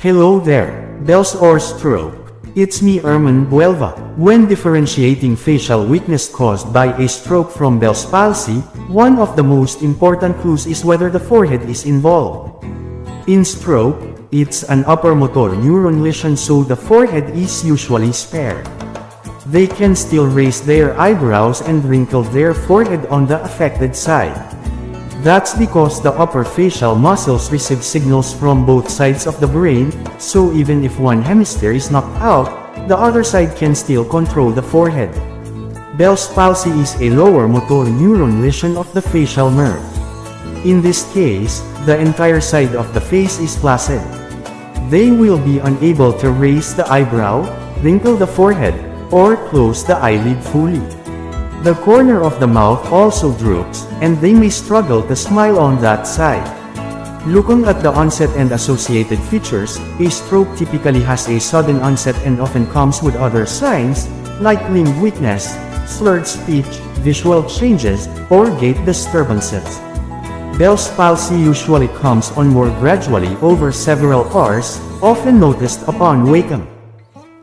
Hello there, Bells or Stroke. It's me Erman Buelva. When differentiating facial weakness caused by a stroke from Bell's palsy, one of the most important clues is whether the forehead is involved. In stroke, it's an upper motor neuron lesion, so the forehead is usually spared. They can still raise their eyebrows and wrinkle their forehead on the affected side. That's because the upper facial muscles receive signals from both sides of the brain, so even if one hemisphere is knocked out, the other side can still control the forehead. Bell's palsy is a lower motor neuron lesion of the facial nerve. In this case, the entire side of the face is flaccid. They will be unable to raise the eyebrow, wrinkle the forehead, or close the eyelid fully. The corner of the mouth also droops, and they may struggle to smile on that side. Looking at the onset and associated features, a stroke typically has a sudden onset and often comes with other signs, like limb weakness, slurred speech, visual changes, or gait disturbances. Bell's palsy usually comes on more gradually over several hours, often noticed upon waking.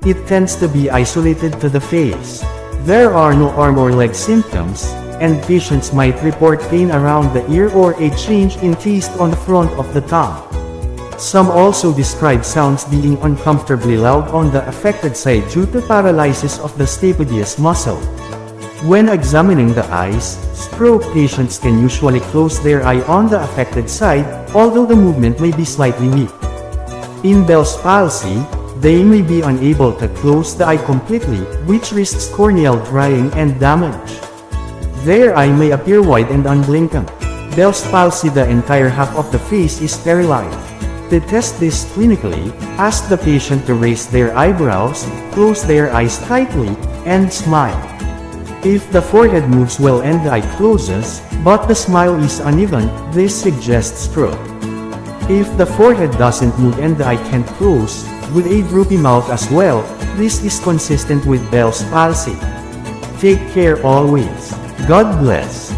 It tends to be isolated to the face. There are no arm or leg symptoms, and patients might report pain around the ear or a change in taste on the front of the tongue. Some also describe sounds being uncomfortably loud on the affected side due to paralysis of the stapedius muscle. When examining the eyes, stroke patients can usually close their eye on the affected side, although the movement may be slightly weak. In Bell's palsy, they may be unable to close the eye completely, which risks corneal drying and damage. Their eye may appear wide and unblinking. Bell's palsy, the entire half of the face is paralyzed. To test this clinically, ask the patient to raise their eyebrows, close their eyes tightly, and smile. If the forehead moves well and the eye closes, but the smile is uneven, this suggests stroke. If the forehead doesn't move and the eye can't close, with a droopy mouth as well, this is consistent with Bell's palsy. Take care always. God bless.